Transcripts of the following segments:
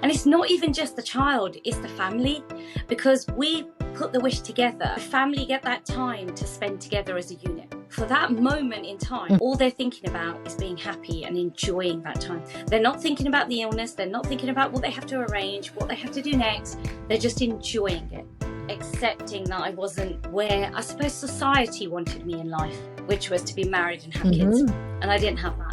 And it's not even just the child, it's the family, because we put the wish together. The family get that time to spend together as a unit. For that moment in time, all they're thinking about is being happy and enjoying that time. They're not thinking about the illness. They're not thinking about what they have to arrange, what they have to do next. They're just enjoying it, accepting that I wasn't where I suppose society wanted me in life, which was to be married and have kids. And I didn't have that.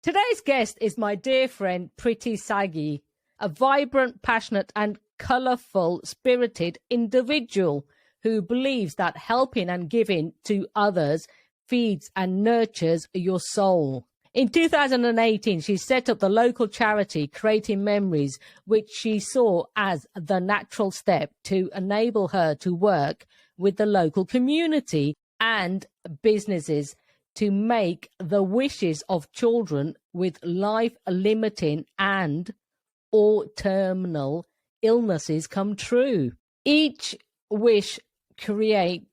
Today's guest is my dear friend Pritti Saggi, a vibrant, passionate and colourful-spirited individual who believes that helping and giving to others feeds and nurtures your soul. In 2018, she set up the local charity Creating Memories, which she saw as the natural step to enable her to work with the local community and businesses to make the wishes of children with life-limiting and or terminal illnesses come true. Each wish creates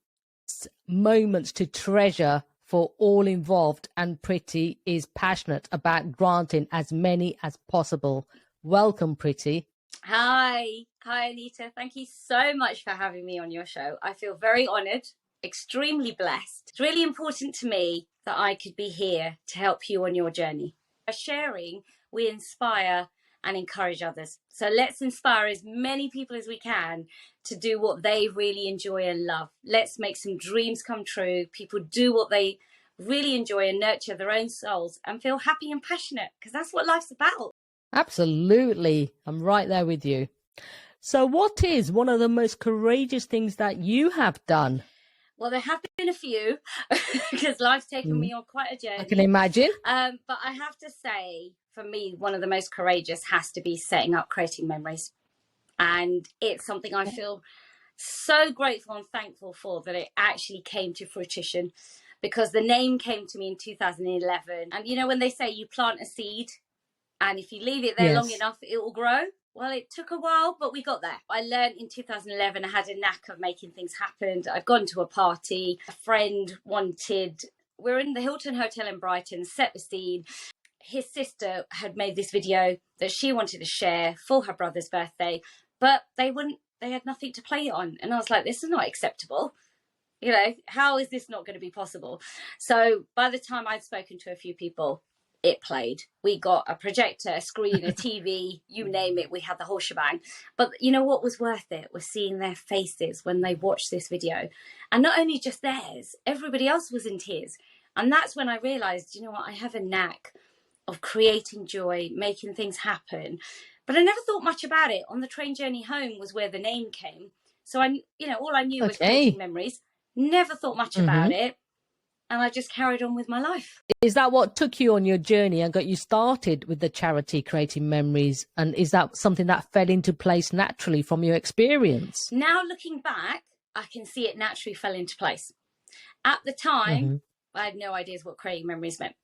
moments to treasure for all involved, and Pritti is passionate about granting as many as possible. Welcome, Pritti. Hi, Anita. Thank you so much for having me on your show. I feel very honoured, extremely blessed. It's really important to me that I could be here to help you on your journey. By sharing, we inspire and encourage others. So let's inspire as many people as we can to do what they really enjoy and love. Let's make some dreams come true. People do what they really enjoy and nurture their own souls and feel happy and passionate, because that's what life's about. Absolutely. I'm right there with you. So what is one of the most courageous things that you have done? Well, there have been a few because life's taken me on quite a journey. I can imagine. But I have to say, for me, one of the most courageous has to be setting up Creating Memories. And it's something I feel so grateful and thankful for, that it actually came to fruition, because the name came to me in 2011. And you know, when they say you plant a seed and if you leave it there long enough, it will grow. Well, it took a while, but we got there. I learned in 2011, I had a knack of making things happen. I'd gone to a party. A friend we're in the Hilton Hotel in Brighton, set the scene. His sister had made this video that she wanted to share for her brother's birthday, but they had nothing to play it on. And I was like, this is not acceptable. You know, how is this not going to be possible? So by the time I'd spoken to a few people, it played. We got a projector, a screen, a TV, you name it. We had the whole shebang. But you know what was worth it was seeing their faces when they watched this video. And not only just theirs, everybody else was in tears. And that's when I realized, you know what, I have a knack of creating joy, making things happen. But I never thought much about it. On the train journey home was where the name came. So all I knew was Creating Memories. Never thought much about it. And I just carried on with my life. Is that what took you on your journey and got you started with the charity Creating Memories? And is that something that fell into place naturally from your experience? Now looking back, I can see it naturally fell into place. At the time, I had no idea what Creating Memories meant.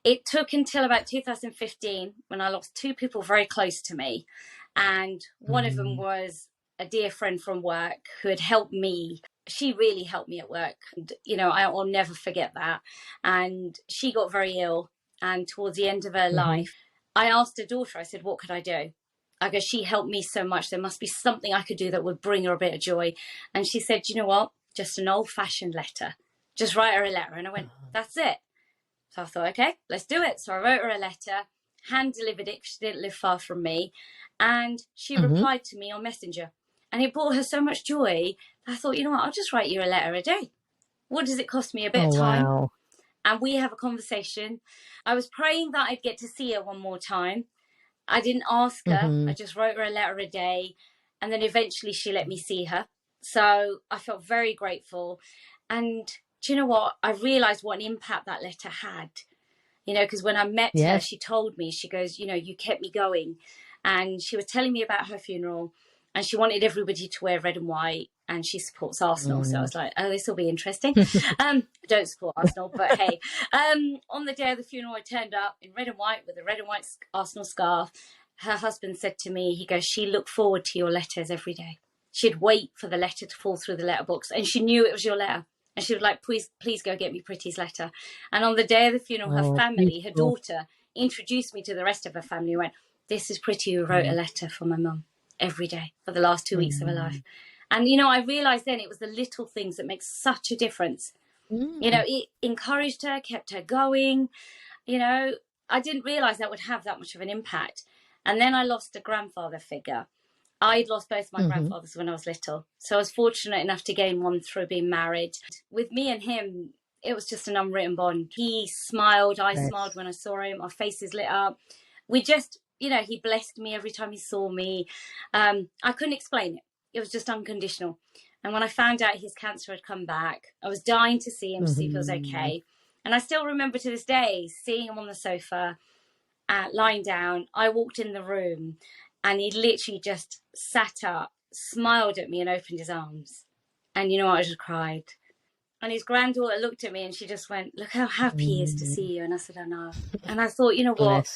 It took until about 2015 when I lost two people very close to me. And one of them was a dear friend from work who had helped me. She really helped me at work. And, you know, I'll never forget that. And she got very ill. And towards the end of her life, I asked her daughter, I said, what could I do? I go, she helped me so much. There must be something I could do that would bring her a bit of joy. And she said, you know what? Just an old-fashioned letter. Just write her a letter. And I went, that's it. So I thought, okay, let's do it. So I wrote her a letter, hand-delivered it. She didn't live far from me. And she replied to me on Messenger. And it brought her so much joy. I thought, you know what, I'll just write you a letter a day. What does it cost me? A bit of time. Wow. And we have a conversation. I was praying that I'd get to see her one more time. I didn't ask her. I just wrote her a letter a day. And then eventually she let me see her. So I felt very grateful. And do you know what? I realized what an impact that letter had. You know, because when I met her, she told me, she goes, you know, you kept me going. And she was telling me about her funeral. And she wanted everybody to wear red and white, and she supports Arsenal. So I was like, oh, this will be interesting. I don't support Arsenal, but hey. On the day of the funeral, I turned up in red and white with a red and white Arsenal scarf. Her husband said to me, he goes, she looked forward to your letters every day. she'd wait for the letter to fall through the letterbox, and she knew it was your letter. And she was like, please go get me Pritti's letter. And on the day of the funeral, her family, her daughter, introduced me to the rest of her family and went, this is Pritti, who wrote a letter for my mum every day for the last 2 weeks of her life. And, you know, I realised then it was the little things that make such a difference. You know, it encouraged her, kept her going. You know, I didn't realise that would have that much of an impact. And then I lost a grandfather figure. I'd lost both my grandfathers when I was little. So I was fortunate enough to gain one through being married. With me and him, it was just an unwritten bond. He smiled, I smiled when I saw him, our faces lit up. We just, you know, he blessed me every time he saw me. I couldn't explain it. It was just unconditional. And when I found out his cancer had come back, I was dying to see him, to see if he was okay. And I still remember to this day, seeing him on the sofa, lying down. I walked in the room and he literally just sat up, smiled at me and opened his arms. And you know what, I just cried. And his granddaughter looked at me and she just went, look how happy he is to see you. And I said, I know. And I thought, you know what,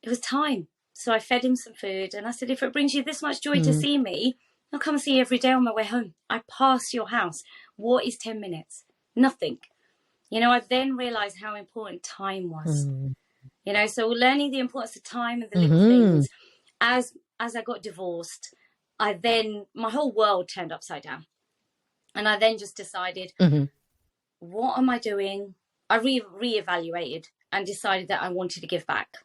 it was time. So I fed him some food and I said, if it brings you this much joy to see me, I'll come and see you every day on my way home. I pass your house. What is 10 minutes? Nothing. You know, I then realised how important time was. You know, so learning the importance of time and the little things. As I got divorced, my whole world turned upside down. And I then just decided, what am I doing? I reevaluated and decided that I wanted to give back.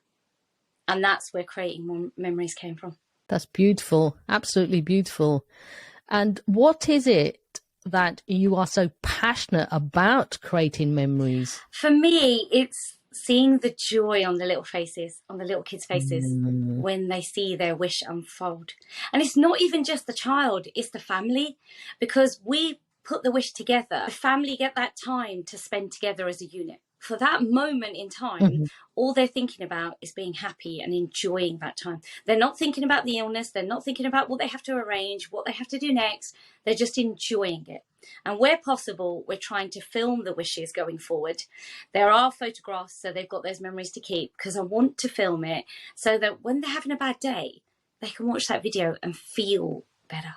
And that's where creating more memories came from. That's beautiful. Absolutely beautiful. And what is it that you are so passionate about creating memories? For me, it's seeing the joy on the little faces, on the little kids' faces when they see their wish unfold. And it's not even just the child, it's the family, because we put the wish together. The family get that time to spend together as a unit. For that moment in time, all they're thinking about is being happy and enjoying that time. They're not thinking about the illness. They're not thinking about what they have to arrange, what they have to do next. They're just enjoying it. And where possible, we're trying to film the wishes going forward. There are photographs, so they've got those memories to keep, because I want to film it so that when they're having a bad day, they can watch that video and feel better.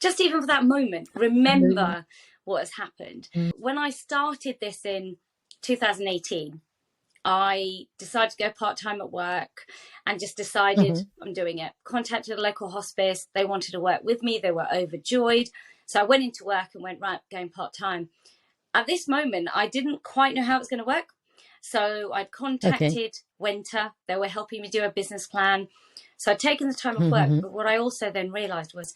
Just even for that moment, remember what has happened. When I started this in 2018, I decided to go part-time at work and just decided I'm doing it. Contacted a local hospice. They wanted to work with me. They were overjoyed. So I went into work and went, right, going part-time. At this moment, I didn't quite know how it was going to work. So I'd contacted Winter. They were helping me do a business plan. So I'd taken the time off work. But what I also then realised was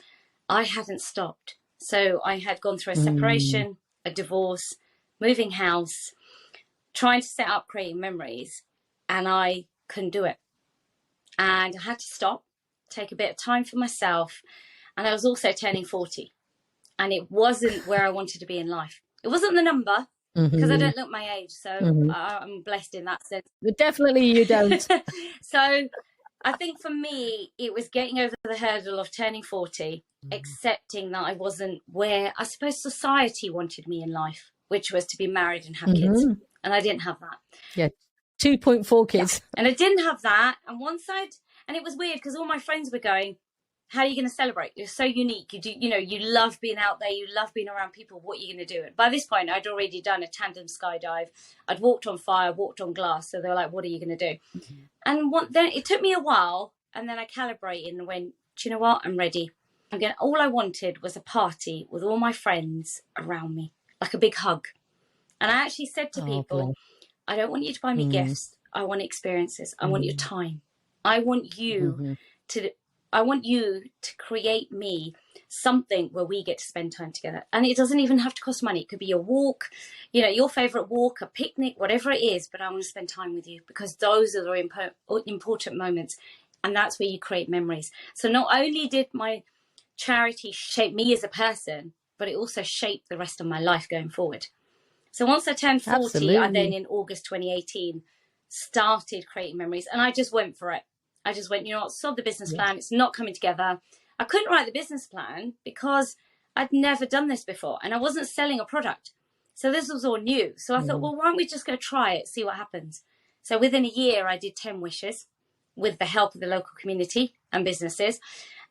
I hadn't stopped. So I had gone through a separation, a divorce, moving house, trying to set up creating memories, and I couldn't do it. And I had to stop, take a bit of time for myself. And I was also turning 40. And it wasn't where I wanted to be in life. It wasn't the number, because I don't look my age. So I'm blessed in that sense. Definitely you don't. So I think for me, it was getting over the hurdle of turning 40, accepting that I wasn't where I suppose society wanted me in life, which was to be married and have kids. And I didn't have that. Yeah, 2.4 kids. Yeah. And I didn't have that. And one side, and it was weird because all my friends were going, how are you going to celebrate? You're so unique. You do, you know, you love being out there. You love being around people. What are you going to do? And by this point, I'd already done a tandem skydive. I'd walked on fire, walked on glass. So they were like, what are you going to do? And then it took me a while. And then I calibrated and went, do you know what? I'm ready. All I wanted was a party with all my friends around me, like a big hug. And I actually said to people, I don't want you to buy me gifts. I want experiences. I want your time. I want you to create me something where we get to spend time together. And it doesn't even have to cost money. It could be a walk, you know, your favorite walk, a picnic, whatever it is. But I want to spend time with you, because those are the important moments. And that's where you create memories. So not only did my charity shape me as a person, but it also shaped the rest of my life going forward. So once I turned 40, I then in August 2018 started creating memories, and I just went for it. I just went, you know what, sod the business plan. It's not coming together. I couldn't write the business plan because I'd never done this before, and I wasn't selling a product. So this was all new. So I thought, well, why don't we just go try it, see what happens? So within a year, I did 10 wishes with the help of the local community and businesses.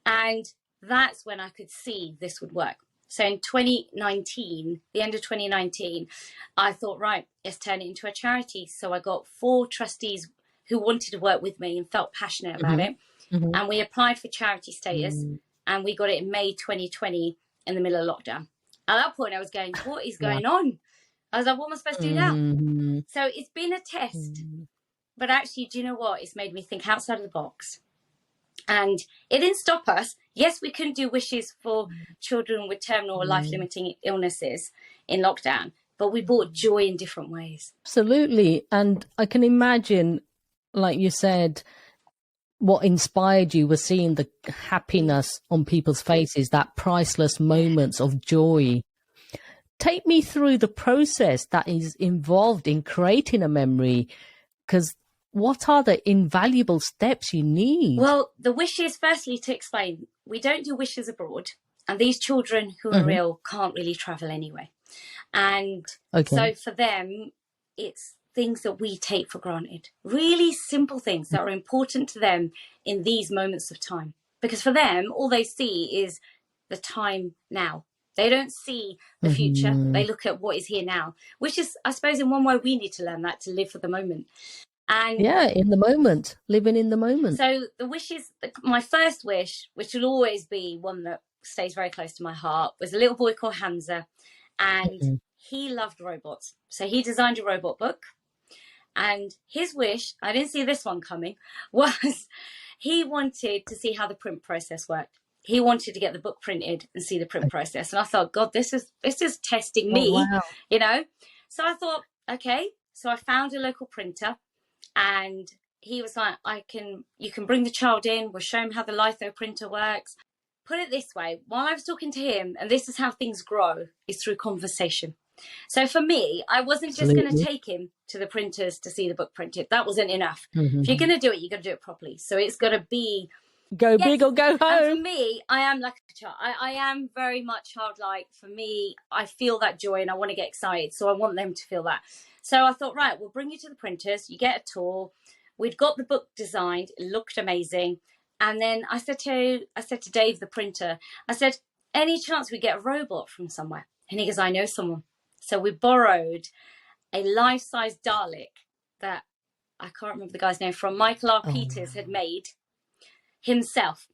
And that's when I could see this would work. So in 2019, the end of 2019, I thought, right, let's turn it into a charity. So I got 4 trustees who wanted to work with me and felt passionate about it. And we applied for charity status, and we got it in May 2020 in the middle of lockdown. At that point, I was going, what is going on? I was like, what am I supposed to do now? So it's been a test. But actually, do you know what? It's made me think outside of the box. And it didn't stop us. Yes, we couldn't do wishes for children with terminal or life-limiting illnesses in lockdown, but we brought joy in different ways. Absolutely. And I can imagine, like you said, what inspired you was seeing the happiness on people's faces, that priceless moments of joy. Take me through the process that is involved in creating a memory, because what are the invaluable steps you need? Well, the wishes, firstly, to explain, we don't do wishes abroad. And these children who are ill can't really travel anyway. And so for them, it's things that we take for granted. Really simple things that are important to them in these moments of time. Because for them, all they see is the time now. They don't see the future. They look at what is here now, which is, I suppose, in one way, we need to learn that, to live for the moment. And in the moment, living in the moment. So the wishes, my first wish, which will always be one that stays very close to my heart, was a little boy called Hamza, and he loved robots. So he designed a robot book, and his wish, I didn't see this one coming, was he wanted to see how the print process worked. He wanted to get the book printed and see the print process. And I thought, God, this is testing me, you know? So I thought, okay. So I found a local printer, and he was like, you can bring the child in. We'll show him how the litho printer works. Put it this way, while I was talking to him, and this is how things grow, is through conversation. So for me, I wasn't just going to take him to the printers to see the book printed. That wasn't enough. If you're going to do it, you've got to do it properly. So it's got to be go big or go home. And for me, I am like a child. I am very much childlike. For me, I feel that joy and I want to get excited. So I want them to feel that. So I thought, right, we'll bring you to the printers. You get a tour. We'd got the book designed. It looked amazing. And then I said to Dave, the printer, I said, any chance we get a robot from somewhere? And he goes, I know someone. So we borrowed a life-size Dalek that I can't remember the guy's name from, Michael R. Peters had made himself.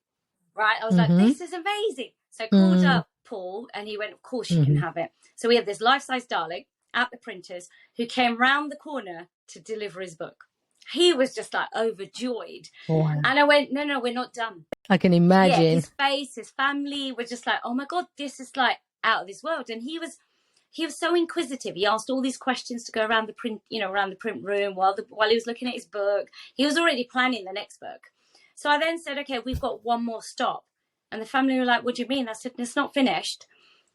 Right? I was like, this is amazing. So I called up Paul and he went, of course you can have it. So we had this life-size Dalek at the printers who came round the corner to deliver his book. He was just like overjoyed. Wow. And I went, no, we're not done. I can imagine. Yeah, his face, his family were just like, oh my God, this is like out of this world. And he was so inquisitive. He asked all these questions to go around the print, around the print room while he was looking at his book. He was already planning the next book. So I then said, okay, we've got one more stop. And the family were like, what do you mean? I said, it's not finished.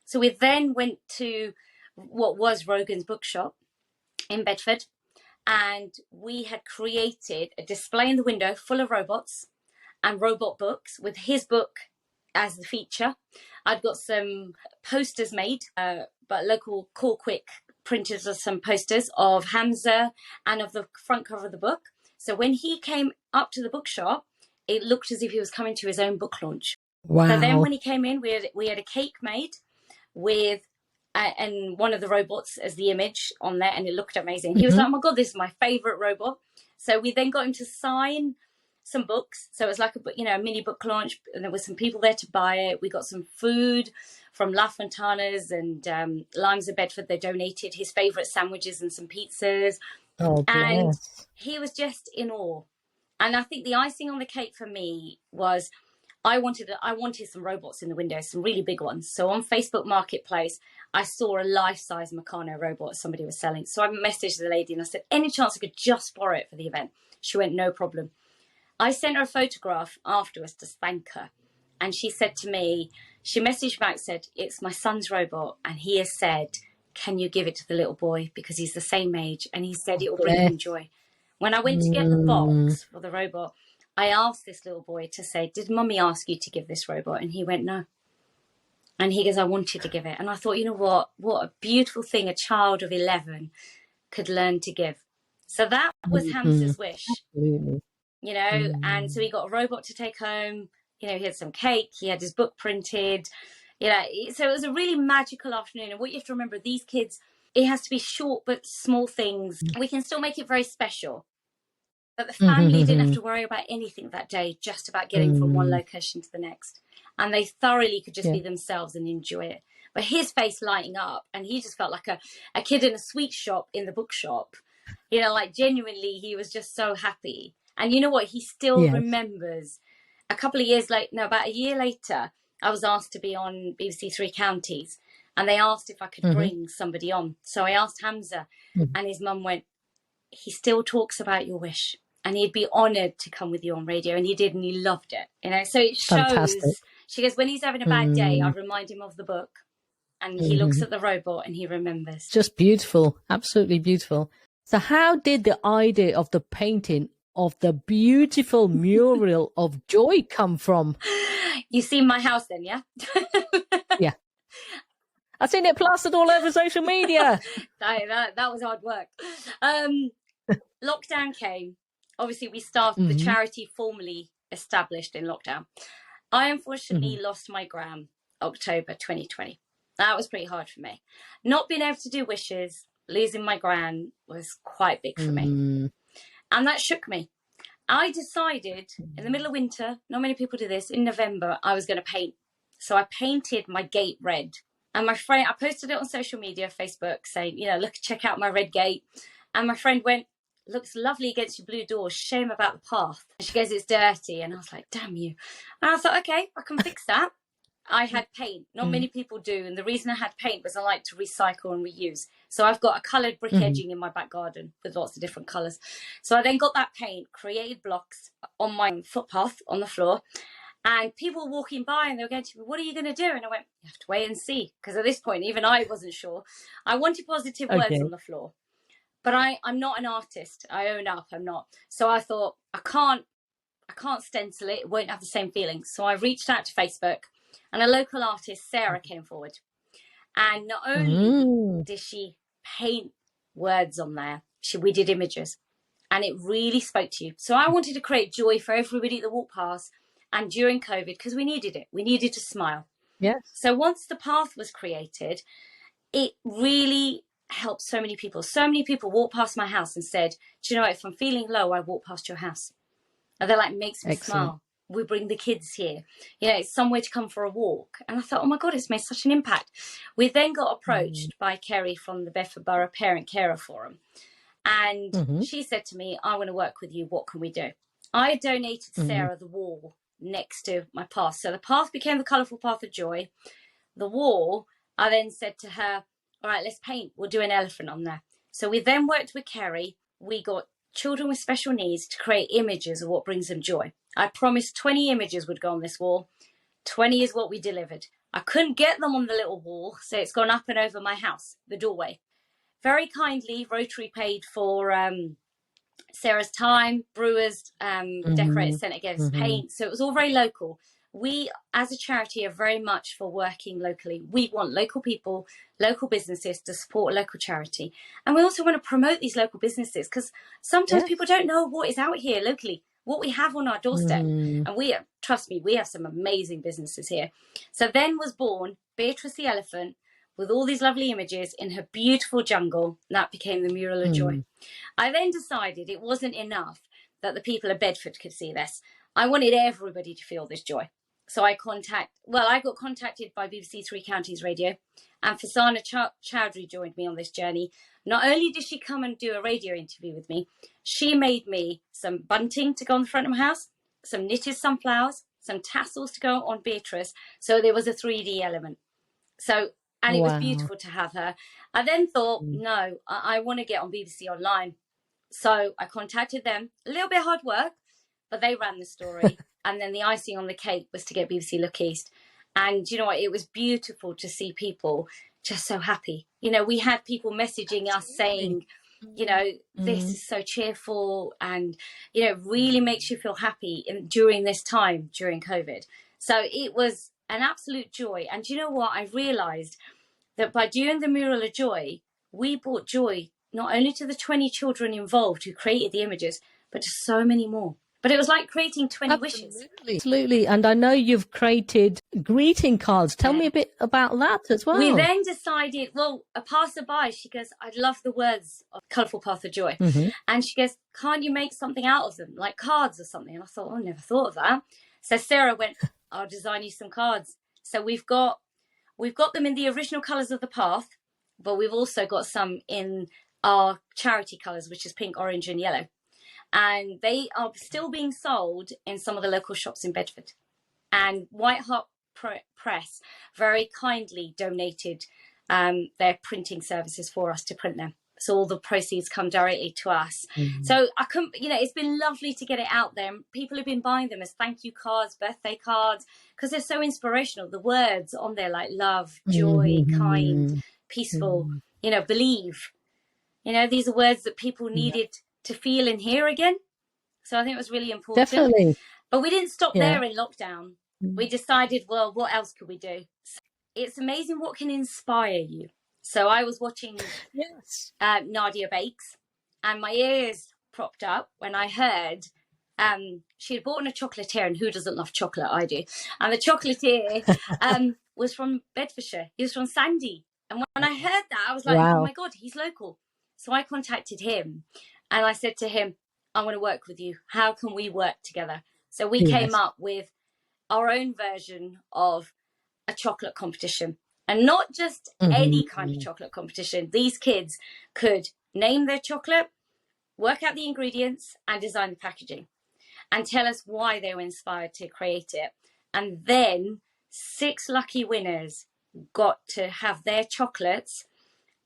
So we then went to what was Rogan's bookshop in Bedford. And we had created a display in the window full of robots and robot books with his book as the feature. I'd got some posters made, but local Call Quick printed us some posters of Hamza and of the front cover of the book. So when he came up to the bookshop, it looked as if he was coming to his own book launch. Wow. So then when he came in, we had a cake made with and one of the robots as the image on there, and it looked amazing. He was like, oh my God, this is my favorite robot. So we then got him to sign some books. So it was like a mini book launch, and there were some people there to buy it. We got some food from La Fontana's and Limes of Bedford. They donated his favorite sandwiches and some pizzas. Oh, and he was just in awe. And I think the icing on the cake for me was I wanted some robots in the window, some really big ones. So on Facebook Marketplace, I saw a life-size Meccano robot somebody was selling. So I messaged the lady and I said, any chance I could just borrow it for the event? She went, no problem. I sent her a photograph afterwards to thank her. And she said to me, she messaged back, said, it's my son's robot. And he has said, can you give it to the little boy? Because he's the same age. And he said it will bring him joy. When I went to get the box for the robot, I asked this little boy to say, did mummy ask you to give this robot? And he went, no. And he goes, I want you to give it. And I thought, you know what a beautiful thing a child of 11 could learn to give. So that was Hamza's wish, and so he got a robot to take home. You know, he had some cake, he had his book printed. You know, so it was a really magical afternoon. And what you have to remember, these kids, it has to be short but small things. We can still make it very special. But the family didn't have to worry about anything that day, just about getting from one location to the next. And they thoroughly could just be themselves and enjoy it. But his face lighting up, and he just felt like a kid in a sweet shop in the bookshop. You know, like genuinely, he was just so happy. And you know what? He still remembers a couple of years later, no, about a year later, I was asked to be on BBC Three Counties. And they asked if I could bring somebody on. So I asked Hamza, and his mum went, he still talks about your wish. And he'd be honoured to come with you on radio. And he did, and he loved it. You know, so it shows. Fantastic. She goes, when he's having a bad day, I remind him of the book. And he looks at the robot and he remembers. Just beautiful. Absolutely beautiful. So how did the idea of the painting of the beautiful mural of joy come from? You see my house then, yeah? Yeah. I've seen it plastered all over social media. that was hard work. Lockdown came. Obviously, we started the charity formally established in lockdown. I unfortunately lost my gran October 2020. That was pretty hard for me. Not being able to do wishes, losing my gran was quite big for me. And that shook me. I decided in the middle of winter, not many people do this, in November, I was going to paint. So I painted my gate red. And my friend, I posted it on social media, Facebook, saying, you know, look, check out my red gate. And my friend went, looks lovely against your blue doors. Shame about the path. And she goes, it's dirty. And I was like, damn you. And I thought, okay, I can fix that. I had paint. Not many people do. And the reason I had paint was I like to recycle and reuse. So I've got a coloured brick edging in my back garden with lots of different colours. So I then got that paint, created blocks on my footpath on the floor. And people were walking by and they were going to me, what are you going to do? And I went, you have to wait and see. Because at this point, even I wasn't sure. I wanted positive words on the floor. But I'm not an artist. I own up, I'm not. So I thought, I can't stencil it. It won't have the same feeling. So I reached out to Facebook. And a local artist, Sarah, came forward. And not only did she paint words on there, we did images. And it really spoke to you. So I wanted to create joy for everybody that walked past. And during COVID, because we needed it. We needed to smile. Yes. So once the path was created, it really helped so many people. So many people walked past my house and said, do you know what? If I'm feeling low, I walk past your house. And they're like, makes me smile. We bring the kids here. You know, it's somewhere to come for a walk. And I thought, oh my God, it's made such an impact. We then got approached by Kerry from the Bedford Borough Parent Carer Forum. And she said to me, I want to work with you. What can we do? I donated Sarah the wall next to my path. So the path became the colourful path of joy. The wall, I then said to her, all right, let's paint. We'll do an elephant on there. So we then worked with Kerry. We got children with special needs to create images of what brings them joy. I promised 20 images would go on this wall. 20 is what we delivered. I couldn't get them on the little wall, so it's gone up and over my house, the doorway. Very kindly, Rotary paid for Sarah's time, Brewers, Decorated Centre gave us paint. So it was all very local. We, as a charity, are very much for working locally. We want local people, local businesses to support a local charity. And we also want to promote these local businesses because sometimes people don't know what is out here locally, what we have on our doorstep. And trust me, we have some amazing businesses here. So then was born Beatrice the Elephant with all these lovely images in her beautiful jungle. And that became the Mural of Joy. I then decided it wasn't enough that the people of Bedford could see this. I wanted everybody to feel this joy. So I got contacted by BBC Three Counties Radio, and Fasana Chowdhury joined me on this journey. Not only did she come and do a radio interview with me, she made me some bunting to go on the front of my house, some knitted sunflowers, some tassels to go on Beatrice. So there was a 3D element. So, and it was beautiful to have her. I then thought, no, I want to get on BBC Online. So I contacted them. A little bit hard work, but they ran the story. And then the icing on the cake was to get BBC Look East. And you know what? It was beautiful to see people just so happy. You know, we had people messaging us saying, you know, this is so cheerful and, you know, really makes you feel happy during this time, during COVID. So it was an absolute joy. And you know what? I realised that by doing the Mural of Joy, we brought joy not only to the 20 children involved who created the images, but to so many more. But it was like creating 20 wishes. Absolutely. And I know you've created greeting cards. Tell me a bit about that as well. We then decided, well, a passerby, she goes, I love the words of Colourful Path of Joy. And she goes, can't you make something out of them, like cards or something? And I thought, oh, I never thought of that. So Sarah went, I'll design you some cards. So we've got them in the original colours of the path, but we've also got some in our charity colours, which is pink, orange and yellow. And they are still being sold in some of the local shops in Bedford. And White Hart Press very kindly donated their printing services for us to print them. So all the proceeds come directly to us. So I couldn't, it's been lovely to get it out there. People have been buying them as thank you cards, birthday cards, because they're so inspirational. The words on there like love, joy, kind, peaceful, believe. These are words that people needed to feel and hear again. So I think it was really important. Definitely. But we didn't stop there in lockdown. We decided, well, what else could we do? So it's amazing what can inspire you. So I was watching Nadia Bakes, and my ears propped up when I heard she had bought a chocolatier, and who doesn't love chocolate? I do. And the chocolatier was from Bedfordshire. He was from Sandy. And when I heard that, I was like, oh my God, he's local. So I contacted him and I said to him, I want to work with you. How can we work together? So we came up with our own version of a chocolate competition, and not just any kind of chocolate competition. These kids could name their chocolate, work out the ingredients and design the packaging and tell us why they were inspired to create it. And then 6 lucky winners got to have their chocolates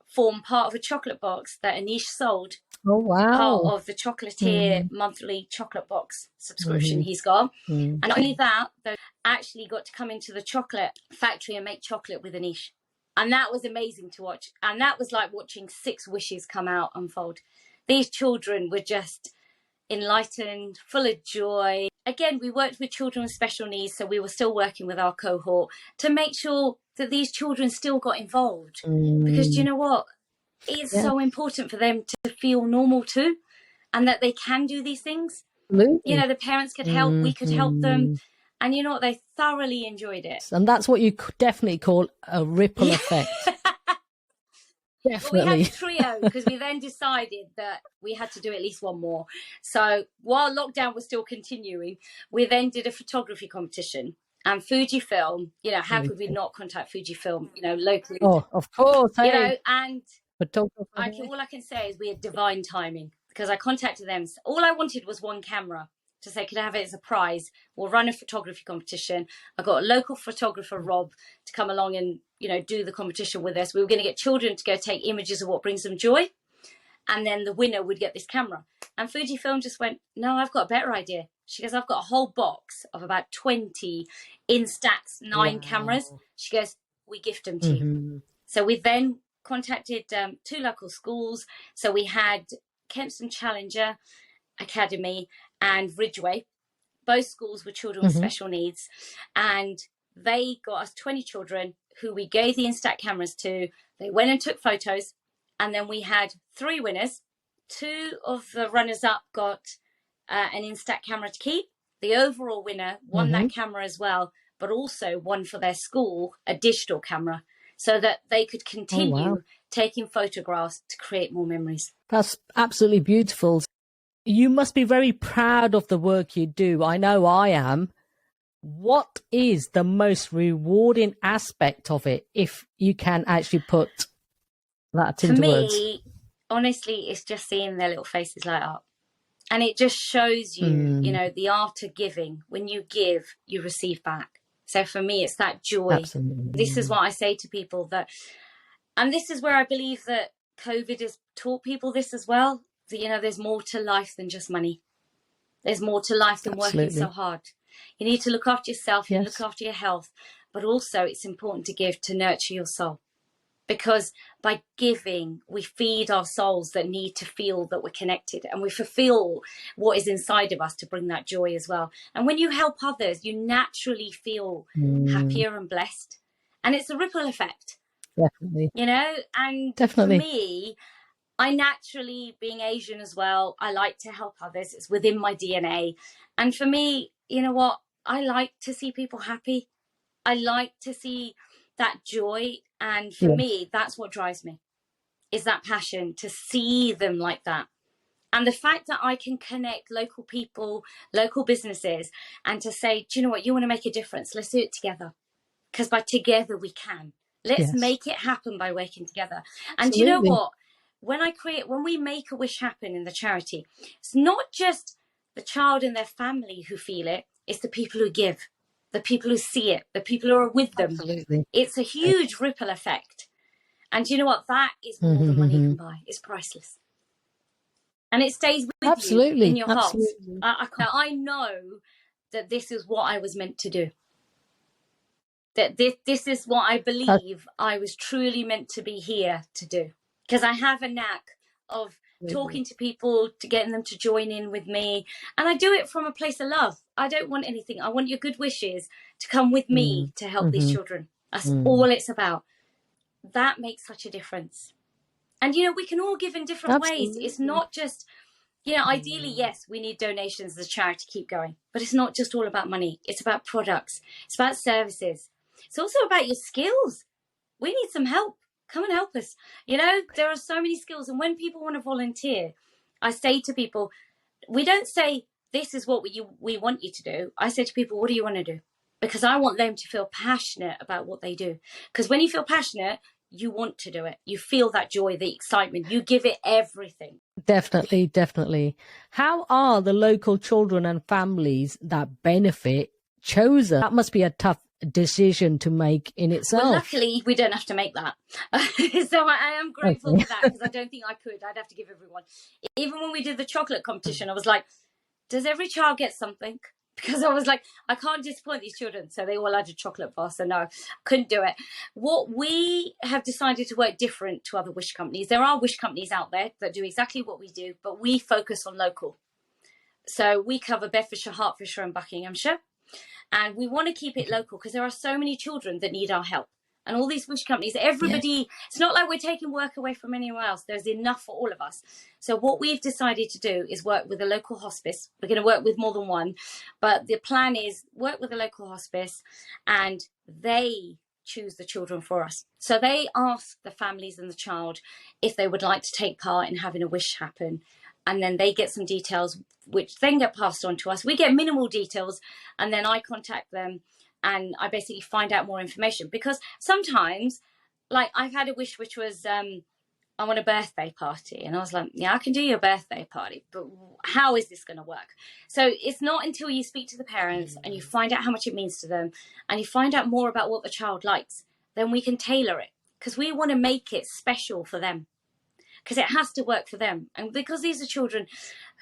form part of a chocolate box that Anish sold. Oh, wow. Part of the chocolatier monthly chocolate box subscription he's got. And not only that, they actually got to come into the chocolate factory and make chocolate with Anish. And that was amazing to watch. And that was like watching 6 wishes come out unfold. These children were just enlightened, full of joy. Again, we worked with children with special needs, so we were still working with our cohort to make sure that these children still got involved. Because do you know what? It's so important for them to feel normal too, and that they can do these things. Absolutely. The parents could help, we could help them. And you know what? They thoroughly enjoyed it. And that's what you definitely call a ripple effect. Definitely. But we had a trio because we then decided that we had to do at least one more. So while lockdown was still continuing, we then did a photography competition. And Fujifilm, how could we not contact Fujifilm, locally? Oh, of course. And all I can say is we had divine timing, because I contacted them. All I wanted was one camera to say, could I have it as a prize? We'll run a photography competition. I got a local photographer, Rob, to come along and, do the competition with us. We were going to get children to go take images of what brings them joy. And then the winner would get this camera. And Fujifilm just went, no, I've got a better idea. She goes, I've got a whole box of about 20 Instax 9 cameras. She goes, we gift them to you. So we then contacted 2 local schools. So we had Kempston Challenger Academy and Ridgeway. Both schools were children with special needs. And they got us 20 children who we gave the Instax cameras to. They went and took photos. And then we had 3 winners. 2 of the runners-up got an Instax camera to keep. The overall winner won that camera as well, but also won for their school a digital camera so that they could continue taking photographs to create more memories. That's absolutely beautiful. You must be very proud of the work you do. I know I am. What is the most rewarding aspect of it, if you can actually put that into words? For me, honestly, it's just seeing their little faces light up. And it just shows you, the art of giving. When you give, you receive back. So for me, it's that joy. Absolutely. This is what I say to people and this is where I believe that COVID has taught people this as well. That, there's more to life than just money. There's more to life than working so hard. You need to look after yourself, you look after your health, but also it's important to give to nurture your soul. Because by giving, we feed our souls that need to feel that we're connected, and we fulfill what is inside of us to bring that joy as well. And when you help others, you naturally feel happier and blessed. And it's a ripple effect. Definitely. And Definitely. for me, I naturally, being Asian as well, I like to help others. It's within my DNA. And for me, you know what? I like to see people happy. I like to see that joy. And for me, that's what drives me, is that passion to see them like that. And the fact that I can connect local people, local businesses, and to say, do you know what? You want to make a difference? Let's do it together. Because by together we can. Let's make it happen by working together. And do you know what? When we make a wish happen in the charity, it's not just the child and their family who feel it, it's the people who give, the people who see it, the people who are with them. Absolutely. It's a huge ripple effect. And do you know what? That is more than money can buy. It's priceless. And it stays with you in your heart. I know that this is what I was meant to do. That this is what I believe I was truly meant to be here to do. Because I have a knack of talking to people, to getting them to join in with me. And I do it from a place of love. I don't want anything. I want your good wishes to come with me to help these children. That's all it's about. That makes such a difference. And, you know, we can all give in different ways. It's not just, you know, ideally, yes, we need donations as a charity to keep going. But it's not just all about money. It's about products. It's about services. It's also about your skills. We need some help. Come and help us. You know, there are so many skills. And when people want to volunteer, I say to people, we don't say, this is what we want you to do. I say to people, what do you want to do? Because I want them to feel passionate about what they do. Because when you feel passionate, you want to do it. You feel that joy, the excitement. You give it everything. Definitely, definitely. How are the local children and families that benefit chosen? That must be a tough decision to make in itself. Well, luckily, we don't have to make that. So I am grateful for that, because I don't think I could. I'd have to give everyone. Even when we did the chocolate competition, I was like, does every child get something? Because I was like, I can't disappoint these children. So they all had a chocolate bar. So no, couldn't do it. What we have decided to work different to other wish companies. There are wish companies out there that do exactly what we do, but we focus on local. So we cover Bedfordshire, Hertfordshire and Buckinghamshire. And we want to keep it local because there are so many children that need our help. And all these wish companies, everybody, it's not like we're taking work away from anyone else. There's enough for all of us. So what we've decided to do is work with a local hospice. We're going to work with more than one. But the plan is work with a local hospice and they choose the children for us. So they ask the families and the child if they would like to take part in having a wish happen. And then they get some details, which then get passed on to us. We get minimal details, and then I contact them, and I basically find out more information. Because sometimes, like I've had a wish which was, I want a birthday party. And I was like, yeah, I can do your birthday party, but how is this going to work? So it's not until you speak to the parents and you find out how much it means to them, and you find out more about what the child likes, then we can tailor it. Because we want to make it special for them. Because it has to work for them. And because these are children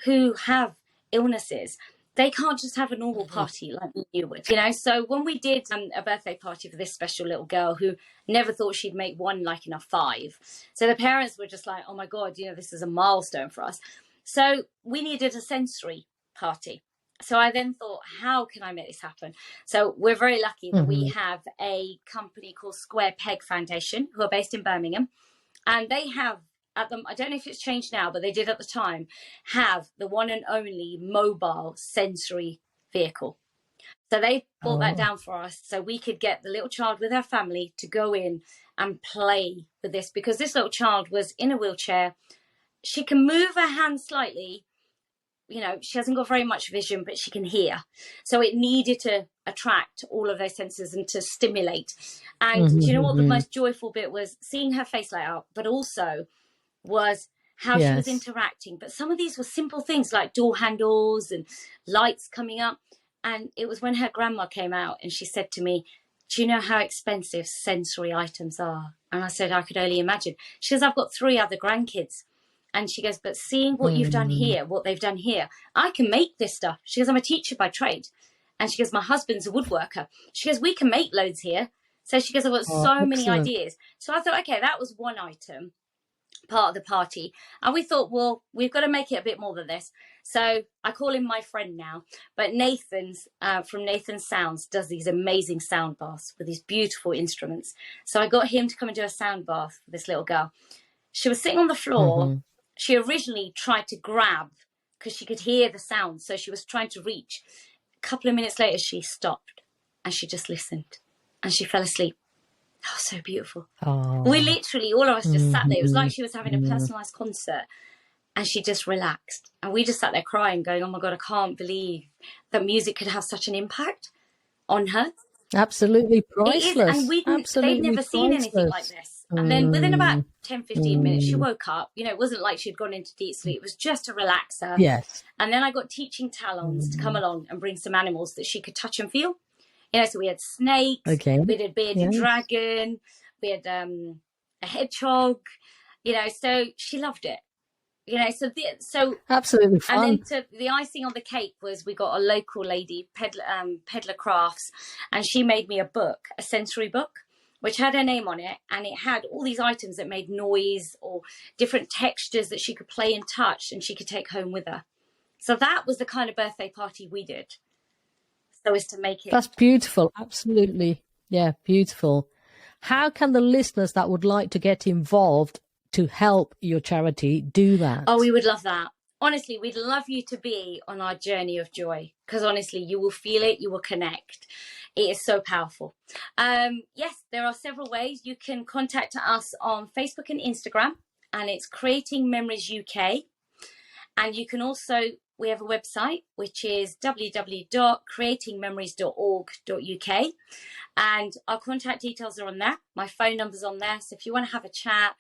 who have illnesses, they can't just have a normal party like you would, you know. So when we did a birthday party for this special little girl who never thought she'd make one like in a 5. So the parents were just like, oh my God, you know, this is a milestone for us. So we needed a sensory party. So I then thought, how can I make this happen? So we're very lucky that we have a company called Square Peg Foundation, who are based in Birmingham. And they have, at them, I don't know if it's changed now, but they did at the time, have the one and only mobile sensory vehicle. So they brought that down for us so we could get the little child with her family to go in and play with this, because this little child was in a wheelchair. She can move her hand slightly. You know, she hasn't got very much vision, but she can hear. So it needed to attract all of those senses and to stimulate. And do you know what the most joyful bit was? Seeing her face light up, but also was how she was interacting. But some of these were simple things like door handles and lights coming up. And it was when her grandma came out and she said to me, do you know how expensive sensory items are? And I said, I could only imagine. She goes, I've got 3 other grandkids. And she goes, but seeing what you've done here, what they've done here, I can make this stuff. She goes, I'm a teacher by trade. And she goes, my husband's a woodworker. She goes, we can make loads here. So she goes, I've got so many ideas. So I thought, okay, that was one item, part of the party. And we thought, well, we've got to make it a bit more than this. So I call him my friend now. But Nathan's from Nathan Sounds does these amazing sound baths with these beautiful instruments. So I got him to come and do a sound bath for this little girl. She was sitting on the floor. She originally tried to grab because she could hear the sound. So she was trying to reach. A couple of minutes later, she stopped and she just listened and she fell asleep. That was so beautiful. We literally, all of us just sat there. It was like she was having a personalized concert and she just relaxed. And we just sat there crying, going, oh my God, I can't believe that music could have such an impact on her. Absolutely priceless. And they'd never seen anything like this. And then within about 10, 15 minutes, she woke up. You know, it wasn't like she'd gone into deep sleep. It was just a relaxer. Yes. And then I got teaching talons to come along and bring some animals that she could touch and feel. You know, so we had snakes, we had a bearded dragon, we had a hedgehog, you know, so she loved it. You know, so absolutely fun. And then the icing on the cake was we got a local lady, Peddler Crafts, and she made me a book, a sensory book, which had her name on it, and it had all these items that made noise or different textures that she could play and touch, and she could take home with her. So that was the kind of birthday party we did. So as to make it. That's beautiful. Absolutely. Yeah, beautiful. How can the listeners that would like to get involved to help your charity do that? Oh, we would love that. Honestly, we'd love you to be on our journey of joy, because honestly, you will feel it, you will connect. It is so powerful. Yes, there are several ways. You can contact us on Facebook and Instagram, and it's Creating Memories UK. And you can also, we have a website, which is www.creatingmemories.org.uk. And our contact details are on there. My phone number's on there. So if you want to have a chat,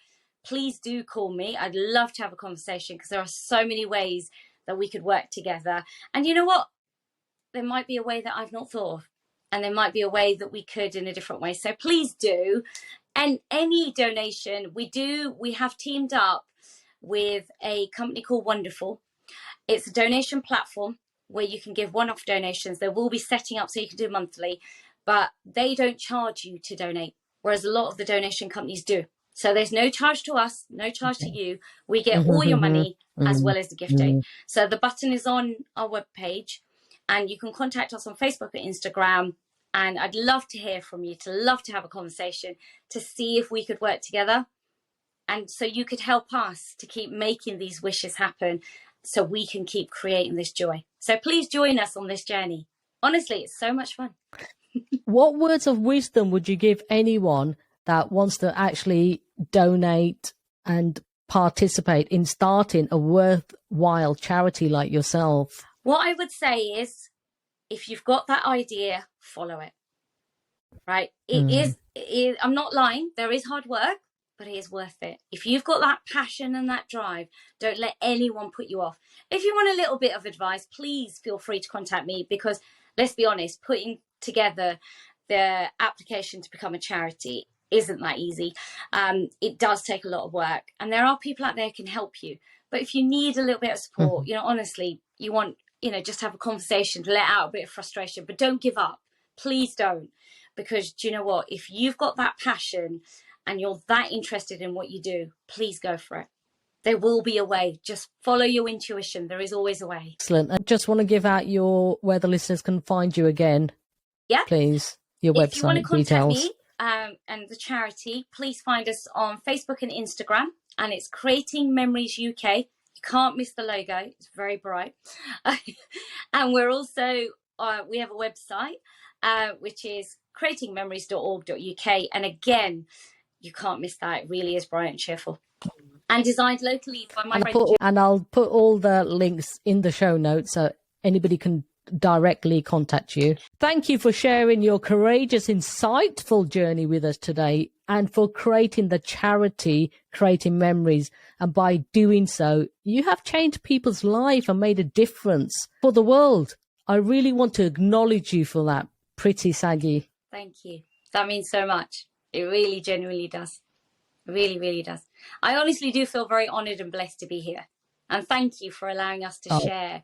please do call me. I'd love to have a conversation, because there are so many ways that we could work together. And you know what? There might be a way that I've not thought of, and there might be a way that we could in a different way. So please do. And any donation, we have teamed up with a company called Wonderful. It's a donation platform where you can give one-off donations. They will be setting up so you can do monthly, but they don't charge you to donate, whereas a lot of the donation companies do. So there's no charge to us, no charge to you. We get all your money as well as the gift aid. So the button is on our webpage, and you can contact us on Facebook and Instagram. And I'd love to hear from you, to love to have a conversation, to see if we could work together. And so you could help us to keep making these wishes happen, so we can keep creating this joy. So please join us on this journey. Honestly, it's so much fun. What words of wisdom would you give anyone that wants to actually donate and participate in starting a worthwhile charity like yourself? What I would say is, if you've got that idea, follow it. Right? It is, I'm not lying. There is hard work, but it is worth it. If you've got that passion and that drive, don't let anyone put you off. If you want a little bit of advice, please feel free to contact me, because let's be honest, putting together the application to become a charity isn't that easy. It does take a lot of work, and there are people out there who can help you. But if you need a little bit of support, you know, honestly, you want, you know, just have a conversation to let out a bit of frustration, but don't give up. Please don't. Because do you know what? If you've got that passion and you're that interested in what you do, please go for it. There will be a way. Just follow your intuition. There is always a way. Excellent. I just want to give out where the listeners can find you again. Yeah. Please. Your if website you want to contact details. me and the charity, please find us on Facebook and Instagram, and it's Creating Memories UK. You can't miss the logo. It's very bright. And we're also, we have a website, which is creatingmemories.org.uk. And again, you can't miss that. It really is bright and cheerful. And designed locally by my friend. And I'll put all the links in the show notes so anybody can directly contact you. Thank you for sharing your courageous, insightful journey with us today, and for creating the charity Creating Memories. And by doing so, you have changed people's life and made a difference for the world. I really want to acknowledge you for that, Pritti Saggi. Thank you. That means so much. It really genuinely does. It really, really does. I honestly do feel very honoured and blessed to be here. And thank you for allowing us to share,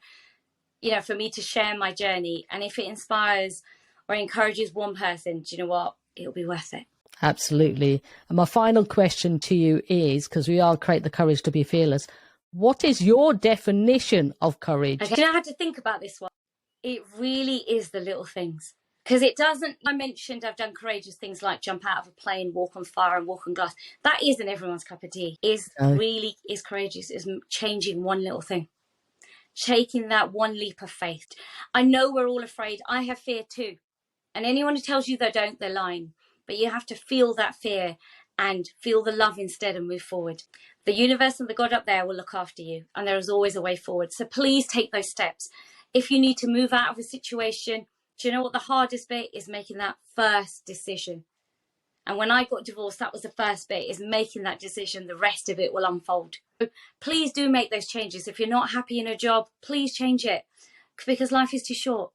you know, for me to share my journey. And if it inspires or encourages one person, do you know what? It'll be worth it. Absolutely. And my final question to you is, because we all create the courage to be fearless, what is your definition of courage? Okay. You know, I had to think about this one. It really is the little things. Because it doesn't, I mentioned I've done courageous things like jump out of a plane, walk on fire and walk on glass. That isn't everyone's cup of tea. Really is courageous, is changing one little thing. Taking that one leap of faith. I know we're all afraid. I have fear too. And anyone who tells you they don't, they're lying. But you have to feel that fear and feel the love instead and move forward. The universe and the God up there will look after you. And there is always a way forward. So please take those steps. If you need to move out of a situation, do you know what the hardest bit is? Making that first decision. And when I got divorced, that was the first bit, is making that decision. The rest of it will unfold. So please do make those changes. If you're not happy in a job, please change it, because life is too short.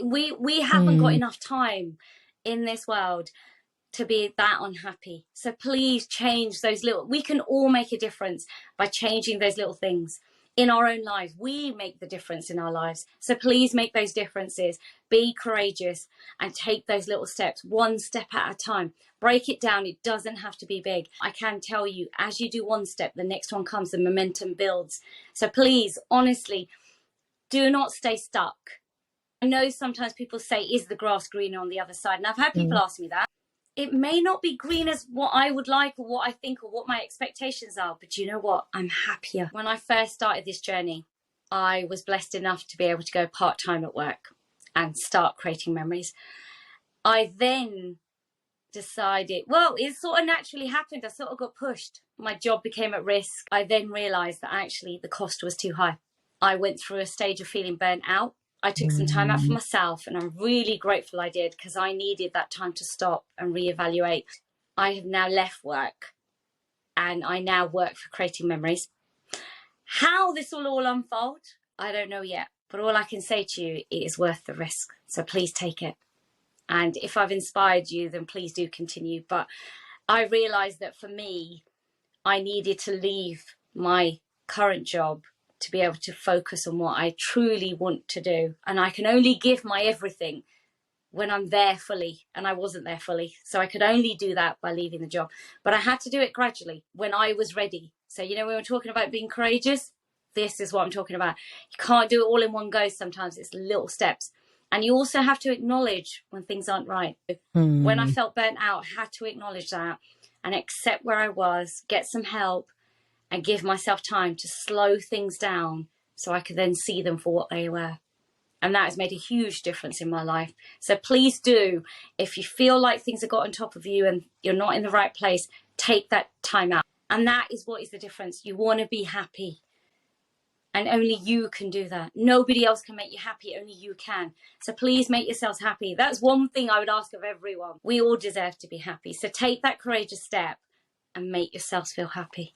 We haven't got enough time in this world to be that unhappy. So please change those we can all make a difference by changing those little things in our own lives. We make the difference in our lives. So please make those differences. Be courageous and take those little steps, one step at a time. Break it down. It doesn't have to be big. I can tell you, as you do one step, the next one comes, the momentum builds. So please, honestly, do not stay stuck. I know sometimes people say, is the grass greener on the other side? And I've had people ask me that. It may not be green as what I would like or what I think or what my expectations are, but you know what? I'm happier. When I first started this journey, I was blessed enough to be able to go part-time at work and start creating memories. I then decided, well, it sort of naturally happened. I sort of got pushed. My job became at risk. I then realized that actually the cost was too high. I went through a stage of feeling burnt out. I took some time out for myself, and I'm really grateful I did, because I needed that time to stop and reevaluate. I have now left work and I now work for creating memories. How this will all unfold, I don't know yet, but all I can say to you, it is worth the risk. So please take it. And if I've inspired you, then please do continue. But I realized that for me, I needed to leave my current job to be able to focus on what I truly want to do. And I can only give my everything when I'm there fully, and I wasn't there fully. So I could only do that by leaving the job. But I had to do it gradually when I was ready. So, you know, when we're talking about being courageous, this is what I'm talking about. You can't do it all in one go. Sometimes it's little steps. And you also have to acknowledge when things aren't right. When I felt burnt out, I had to acknowledge that and accept where I was, get some help, and give myself time to slow things down so I could then see them for what they were. And that has made a huge difference in my life. So please do, if you feel like things have got on top of you and you're not in the right place, take that time out. And that is what is the difference. You want to be happy. And only you can do that. Nobody else can make you happy. Only you can. So please make yourselves happy. That's one thing I would ask of everyone. We all deserve to be happy. So take that courageous step and make yourselves feel happy.